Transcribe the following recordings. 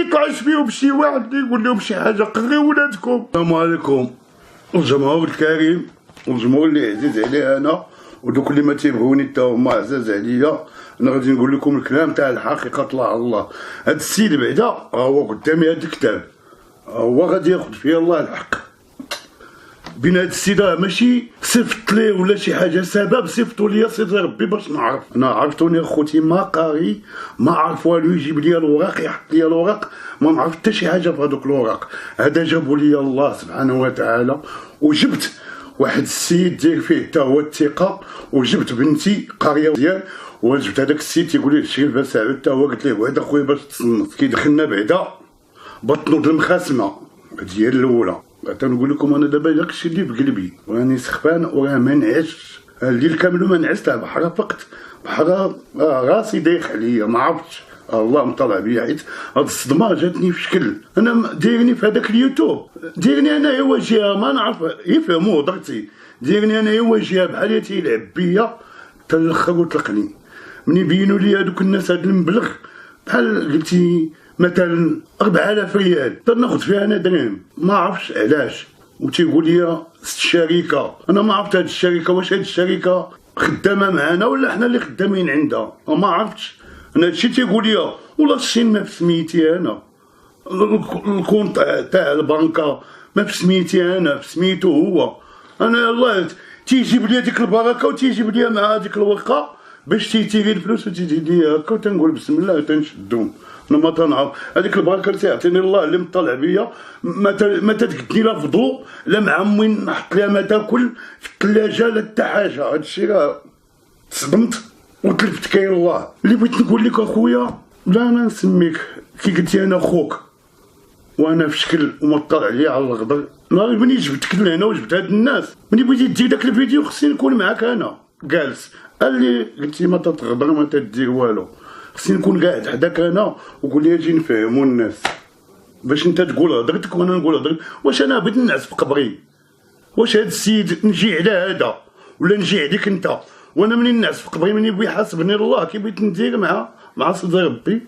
يطلعش فيهم شي واحد اللي يقول لهم شي حاجه، قريو ولادكم. السلام عليكم الجمهور الكريم والجمهور اللي عزيز عليه انا ودوك اللي ما تيبغوني حتى هما عزاز عليا. انا غادي نقول لكم الكلام تاع الحقيقه طلع على الله. هاد السيد بعدا هو قدامي هاد الكتاب، هو غادي ياخذ فيا الله الحق. بين هاد السيد ماشي صيفط ليه ولا شي حاجه، سبب صيفطوا ليا سيدي ربي باش نعرف. انا عرفتوني اخوتي ما قاري، ما عرف والو، يجيب ليا الوراق يحط ليا الوراق، ما نعرف حتى شي حاجه في هذوك الوراق. هذا جابوا ليا الله سبحانه وتعالى، وجبت واحد السيد داير فيه حتى هو الثقه، وجبت بنتي قاريه مزيان، وجبت هذاك السيد تيقول لي الشريف بن سعود حتى هو، قلت له بعد اخويا باش تصنت. كيدخلنا بعدا بطنو المخاسمه، هادي هي الاولى. تنقول لكم انا دابا داكشي اللي في قلبي، وراني سخفان وراه ما نعسش الليل كامل، ما نعست بحال فقت بحال راسي دايخ عليا، ما عرفتش الله مطلع بيا، حيت هاد الصدمه جاتني في شكل انا دايرني في هذاك اليوتيوب، دايرني انايا واجهه ما نعرف يفهموا هضرتي، دايرني انايا واجهه بحال تيلعب بيا حتى الاخر وطلقني. ملي بينوا لي هذوك الناس هاد المبلغ بحال قلتي مثلا 4000 ريال تناخذ فيها انا درهم، ما عرفتش علاش. وتيقول لي الشركه، انا ما عرفت هاد الشركه واش هاد الشركه خدامه معانا ولا حنا اللي خدامين عندها، ما عرفتش. انا هادشي تيقول لي والله الشين ما في سميتي انا، الكونط تاع البنكه ما في سميتي انا، في سميتو هو. انا الله تيجيب لي ديك البركه وتيجيب لي مع هذيك الورقه باش تيتيري الفلوس وتيجي لي هكا، وتنقول بسم الله تنشدهم. انا ما تنعرف هذيك البركه اللي تيعطيني الله اللي مطلع بيا، ما تتقدني لا فضو لا مع امي نحط لها ما تاكل في الثلاجه لا حتى حاجه. هادشي راه تصدمت وتلفت كاين الله. اللي بغيت نقول لك اخويا، لا انا نسميك كي قلتي انا خوك وانا في شكل ومطلع عليا على الغدر. نهار ملي جبتك لهنا وجبت هاد الناس، ملي بغيتي دير داك الفيديو خصني نكون معاك انا جالس. قال لي قلتي ما تتغدر ما تدير والو، خصني نكون قاعد حداك انا وقول لي اجي نفهموا الناس باش انت تقول هضرتك وانا نقول هضرتي. واش انا بغيت نعس في قبري؟ واش هاد السيد نجي على هذا ولا نجي عليك انت؟ وانا منين نعس في قبري منين بيحاسبني الله كي بغيت ندير مع صدر ربي؟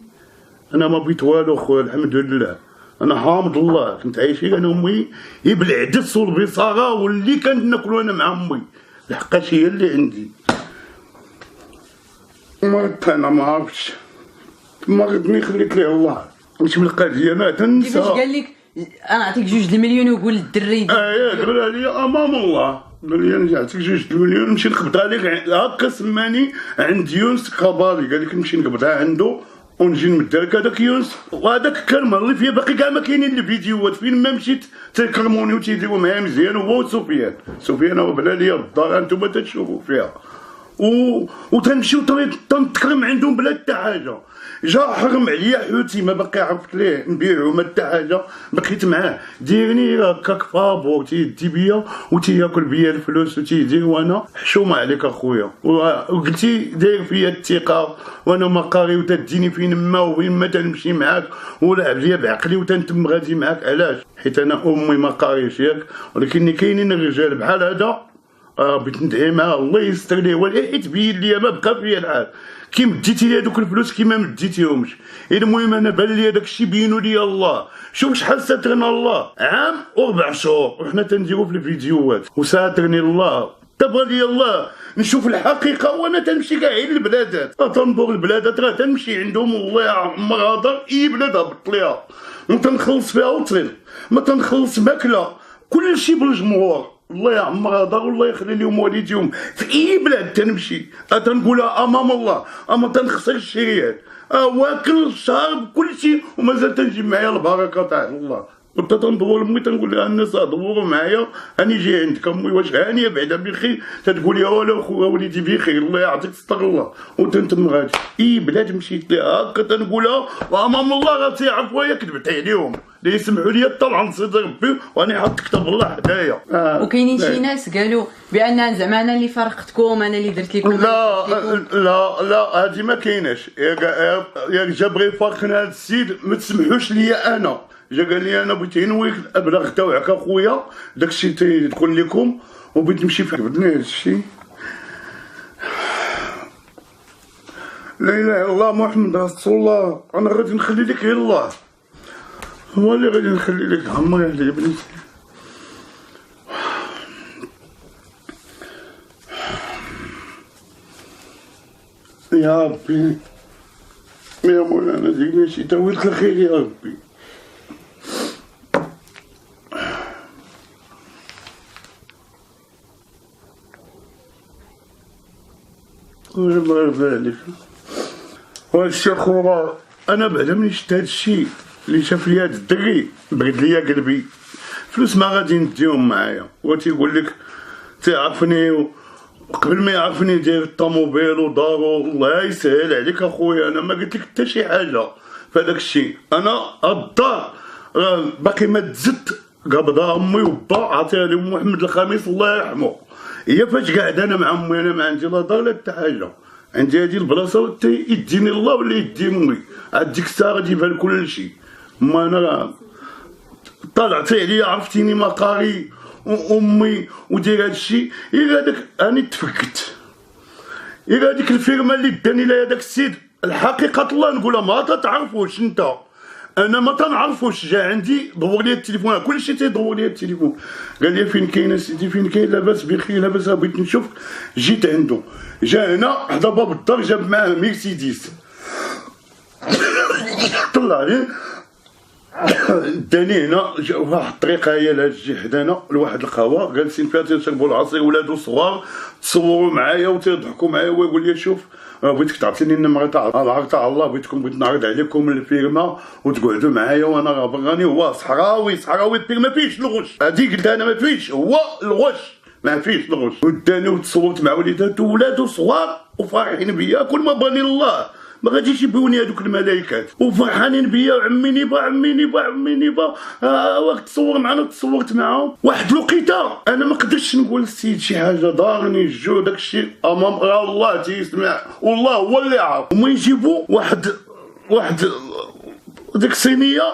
انا ما بغيت والو خويا الحمد لله، انا حامد الله. كنت عايش انا امي هي بالعدس والبصاره واللي كنت ناكلو انا مع امي، الحقاش هي اللي عندي. مرضت انا ما عرفتش، مرضني خليت ليه الله. واش من القضيه انا تنسى. كيفاش قال لك انا نعطيك 2 المليون ويقول للدري قال لي امام الله، قال لي انا نعطيك 2 المليون نمشي نقبضها لك. هكا سماني عند يونس كابالي، قال لك نمشي نقبضها عنده ونجي نمدها لك. هذاك يونس وهذاك كلمه اللي فيها باقي كاع ما كاينين الفيديوهات، فين ما مشيت تيكرموني وتيديروا معايا مزيان، هو وسفيان هو بلا ليا الدار انتم تتشوفوا فيها. وتنمشيو تنتكرم عندهم بلا حتى حاجه. جا حرم عليا حوتي ما باقي عرفت ليه نبيعو ما حتى حاجه، بقيت معاه ديرني هكاك فابور تيدي بيا وتياكل بيا الفلوس وتيدير، وانا حشومه عليك اخويا. وقلتي داير فيا الثقه وانا ما قاري وتديني فين ما وين ما تنمشي معاك ولعب ليا بعقلي وتنتم غادي معاك. علاش؟ حيت انا امي ما قاريش ياك، ولكن كاينين الرجال بحال هذا بغيت ندعي معاه الله يستر ليه، حيت بين ليا ما بقى فيا الحال. كي مديتي لي هذوك الفلوس كيما ما مديتيهمش. المهم انا بان لي داك الشيء بينوا لي الله. شوف شحال ساترنا الله، عام و4 شهور وحنا تنديرو في الفيديوهات وساترني الله. تبغى لي الله نشوف الحقيقه وانا تنمشي كاع غير البلادات، تنظر البلادات راه تنمشي عندهم والله عمر هضر اي بلاد هبط ليها وتنخلص فيها وتصل، ما تنخلص ماكله كلشي بالجمهور. الله يعمر هضر والله يخلي لهم والديهم في اي بلاد تنمشي تنقولها امام الله، اما تنخسر الشريات واكل شارب كلشي ومازال تنجيب معايا البركه تاع الله. كنت تندور لامي تنقول لها الناس دوروا معايا راني جاي عندك امي واش هانيه بعدا بخير؟ تتقول لي والو خويا وليدي بخير الله يعطيك ستر الله. وتنتم غادي اي بلاد مشيت لها هكا تنقولها وامام الله راه تيعرف ويا كذبت عليهم اللي يسمحوا لي طلع نصيد ربي واني حاط كتاب الله حدايا. وكاينين شي ناس قالوا بان زعما انا اللي فرقتكم انا اللي درت لكم. لا هادي ما كايناش. يا جا بغى يفرقنا هاد السيد ما تسمحوش ليا انا. جا قال لي انا بغيت نويك الابلاغ تاعك اخويا داكشي تيدخل لكم وبغيت نمشي فيك. بدني هادشي لا اله الا الله محمد رسول الله. انا غادي نخلي لك غير الله. هو اللي غادي نخلي لك عمري عليه بنتي. يا ربي يا مولانا ديرني شي طويلة الخير يا ربي. الله يرضى عليك. وهادشي خويا انا بعدا ملي شفت هادشي اللي شاف لي هاد الدري برد ليا قلبي. فلوس ما غادي نديهم معايا، هو تيقول لك تيعرفني وقبل ما يعرفني داير الطوموبيل ودارو. الله يسهل عليك اخويا، انا ما قلت لك حتى شي حاجه فهداك الشيء. انا الدار راه باقي ما تزدت، قبضها امي وبا عطيها لام محمد الخميس الله يرحمه. هي فاش قاعد انا مع امي، انا ما عندي لا دار لا حتى حاجه، عندي هادي البلاصه يديني الله ولا يدي امي. عاد ديك الساعه غادي يبان كلشي. ما انا طلعتي عليا عرفتيني مقاري وامي ودير هادشي. غير هذاك راني تفكت، غير هذيك الفيرما اللي داني لها هذاك السيد الحقيقه الله نقولها ما تتعرفوش انت، انا ما تنعرفوش. جا عندي دور لي التليفون، كلشي تيدور لي التليفون، قال لي فين كاين اسيدي فين كاين، لاباس بخير لاباس بغيت نشوف. جيت عنده، جا هنا حدا باب الدار، جاب معاه مرسيدس طلع لي داني هنا واحد الطريقه هي لهاد الجي حدانا لواحد القهوه، جالسين فيها تيشربوا العصير ولادو صغار، تصوروا معايا وتيضحكوا معايا. هو يقول لي شوف بغيتك تعطيني النمره تاع الله، بغيت نعرض عليكم الفيرما وتقعدوا معايا، وانا راني هو صحراوي الفيرما ما فيهش الغش. هادي قلت انا ما فيهش هو الغش، ما فيهش الغش. وداني وتصورت مع وليداتو ولادو صغار وفرحين بيا. كل ما باني الله ما غاديش يبيوني هذوك الملائكات وفرحانين بيا. عمي نيبا وقت تصور معنا تصورت معاهم. واحد الوقيته انا ما قدرتش نقول للسيد شي حاجه، دارني الجو داكشي امام الله تيسمع والله هو اللي عارف. هما يجيبوا واحد ديك الصينيه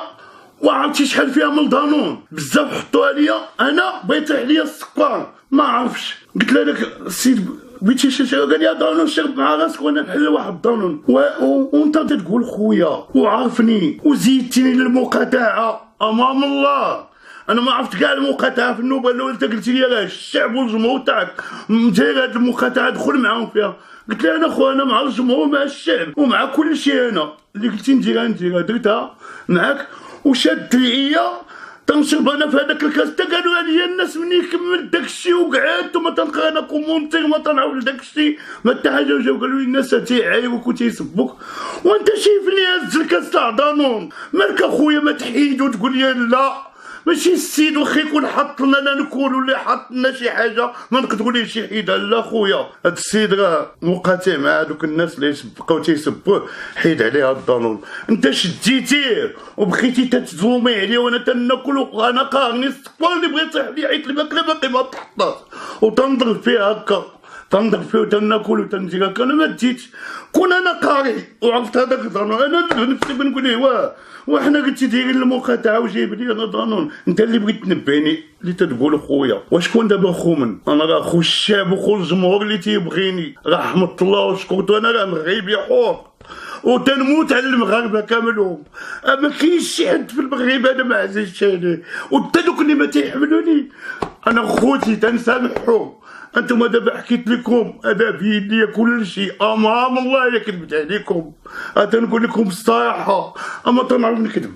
وعرفتي شحال فيها من الدانون بزاف حطوها ليا. انا بغيت عليا السكر ما عرفش، قلت له داك السيد بغيتي شي حاجه، قال لي دانون شرب مع راسك وانا نحل واحد الدانون. وانت تقول خويا وعارفني وزيدتيني للمقاطعه امام الله. انا ما عرفت كاع المقاطعه في النوبه الاولى، انت قلت لي راه الشعب والجمهور تاعك داير هاد المقاطعه دخل معاهم فيها. قلت لي انا خويا انا مع الجمهور ومع الشعب ومع كل شيء، انا اللي قلتي نديرها درتها معاك. وشاد عليا تنشرب انا في هذاك الكاس. حتى قالوا عليا الناس مني كملت داكشي وقعدت وما تنقرا انا كومونتير ما تنعاود داكشي ما حتى حاجه. وجاو قالوا لي الناس تيعايبوك وتيسبوك وانت شايفني هاز الكاس تاع دانون. مالك اخويا ما تحيد وتقول لي لا ماشي السيد واخا يكون حط لنا لا نكون ولا حط لنا شي حاجه ما نقدروليش يحيدها. لا خويا هاد السيد راه مقاطع مع هادوك الناس اللي بقاو تيسبوه، حيد عليها الدانون. انت شديتيه وبقيتي تتزومي عليه وانا تناكل وانا قارني السكر اللي بغيت يطيح لي عيط الماكله باقي ما تحطاش وتنضرب فيه هكا، تنضرب فيه وتناكل وتندير هكا. انا ما ديتش كون انا قاري وعرفت هذاك الدانون انا نفسي بنقول له وحنا قلتي دايرين المقاطعه وجايب لي انا دانون. انت اللي بغيت تنبهني اللي تتقول خويا. وشكون دابا خو من؟ انا راه خو الشعب وخو الجمهور اللي تيبغيني رحمة الله وشكرتو. انا راه مغربي حور وتنموت على المغاربه كاملهم، ما كاينش شي حد في المغرب انا ما عزيزش عليه. وحتى دوك اللي ما تيحملوني انا خوتي تنسامحهم. انتم دابا حكيت لكم هذا بيدي كل شيء امام الله الا كذبت عليكم. تنقول لكم الصراحه اما تنعرف نكذب.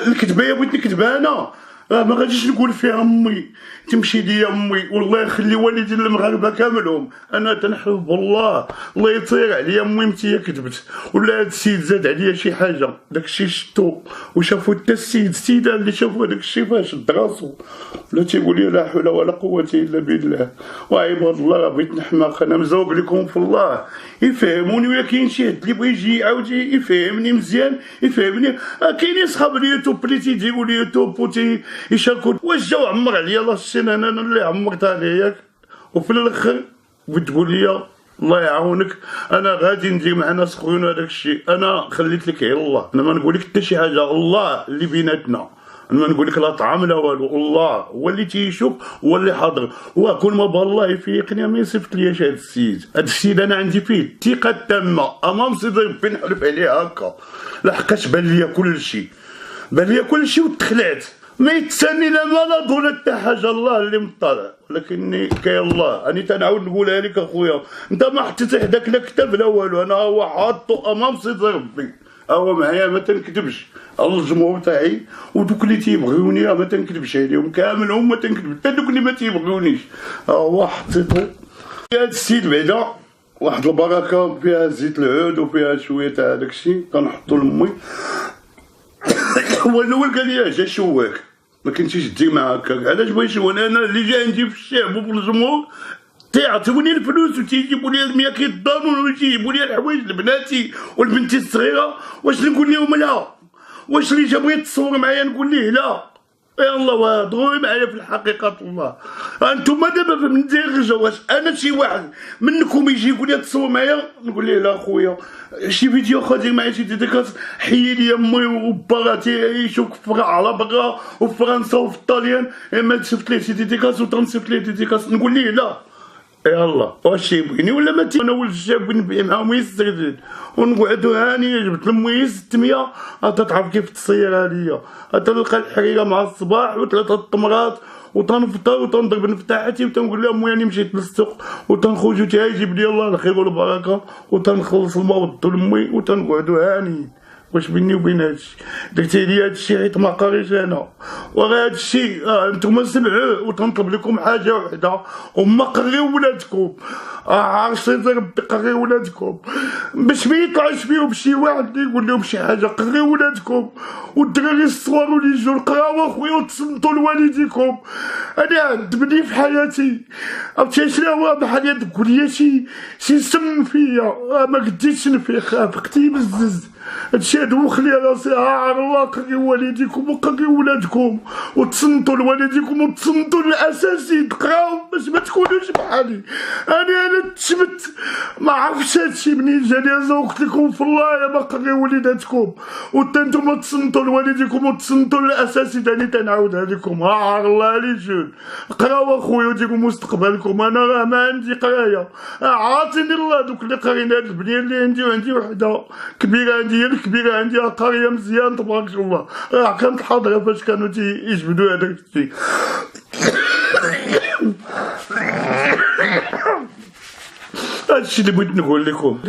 الكذبه يا بغيت نكذبها انا ما غاديش نقول فيها امي تمشي ليا امي والله يخلي والدين المغاربه كاملهم. انا تنحلف بالله الله يطير عليا امي متي كذبت ولا هاد السيد زاد عليا شي حاجه. داكشي شفتو وشافو حتى السيده اللي شافو داكشي فاش شد راسو ولا تيقول لي لا حول ولا قوه الا بالله. وعباد الله راه بغيت نحماق انا مزوق لكم في الله يفهموني. ولا كاين شي حد اللي بغى يجي يعاود يفهمني مزيان يفهمني. كاينين صحاب اليوتيوب اللي تيديروا اليوتيوب يشاركوا. واش جاو عمر عليا الله السنه انا اللي عمرت عليك وفي الاخر بتقول لي الله يعاونك انا غادي ندير مع ناس خويا هذاك الشيء. انا خليت لك غير الله، انا ما نقول لك حتى شي حاجه. الله اللي بيناتنا، انا ما نقول لك لا طعام لا والو. الله هو اللي تيشوف هو اللي حاضر. وكل ما بالله يفيقني ما يصيفط ليش هذا السيد. هذا السيد انا عندي فيه الثقه التامه امام سيدي ربي نحلف عليه هكا لحقاش بان ليا كل شيء. بان لي كلشي وتخلعت، ما يتساني لا مرض ولا حتى حاجه، الله اللي مطلع. ولكني كاين الله، راني تنعاود نقولها لك اخويا، انت ما حطيت حداك لا كتاب لا والو، انا هو حاطو امام صدر ربي، هو معايا ما تنكذبش على الجمهور تاعي، ودوك اللي تيبغيوني ما تنكذبش عليهم كاملهم، ما تنكذب حتى دوك اللي ما تيبغيونيش، هو حطيتو. هاد السيد بعدا واحد البركه فيها زيت العود وفيها شويه تاع داكشي كنحطو لمي. هو الاول قال لي جا شواك ما كنتيش دي معاك، علاش بغيت انا اللي جا عندي في الشعب وفي الجمهور تيعطيوني الفلوس وتيجيبوا لي 100 كيلو الضانون ويجيبوا لي الحوايج لبناتي ولبنتي الصغيره، واش نقول لهم لا؟ واش اللي جا بغى يتصور معايا نقول ليه لا؟ يا الله وهضروا معايا في الحقيقه الله. انتم دابا من دير واش انا شي واحد منكم يجي يقول لي تصور معايا نقول ليه لا خويا، شي فيديو خدير معايا شي ديديكاس حيي لي امي وباراتي يعيشوا على برا وفي فرنسا وفي الطاليان، اما تشوفت ليه شي ديديكاس وتنصيفط ليه ديديكاس نقول ليه لا؟ يا الله واش يبغيني ولا ما انا ولد الشاب نبيع معاهم يستغل ونقعدو هاني. جبت لمي 600 تعرف كيف تصير ليا، تلقى الحريره مع الصباح وثلاثه التمرات وتنفطر وتنضرب نفتاحاتي وتنقول لهم راني مشيت للسوق وتنخرج تيجيب لي الله الخير والبركه وتنخلص الموضوع لمي وتنقعدو هاني. واش بيني وبين هادشي درتي لي هادشي حيت ما قاريش انا، وراه هادشي نتوما سمعوه وتنطلب لكم حاجه وحده وما قريو ولادكم، عرفتي ربي قريو ولادكم باش ما يطلعش فيهم شي واحد اللي يقول لهم شي حاجه، قريو ولادكم والدراري الصغار اللي يجوا القراوه اخويا وتصنتوا لوالديكم. انا عند بني في حياتي عرفتي شنو هو بحال تقول لي شي سم فيا، ما قديتش نفيق بقيتي بزز. هادشي هادو خلي راسي عار الله، قريو والديكم وقريو ولادكم وتصنتوا لوالديكم وتصنتوا للاساسي، تقراو باش ما تكونوش بحالي. انا تشمت ما عرفتش هادشي منين جاني، قلت لكم في الله يا ما قريو وليداتكم وتا نتوما تصنتوا لوالديكم وتصنتوا للاساسي. تاني تنعاودها لكم عار الله لي جون، قراو اخويا وديروا مستقبلكم. انا راه ما عندي قرايه، عاطيني الله دوك اللي قارين هاد البنيه اللي عندي، وعندي وحده كبيره عندي، هي الكبيره عندي قاريه مزيان تبارك الله، راه كانت حاضره فاش كانوا تيجبدوا هذاك الشيء. هادشي اللي بغيت نقول لكم.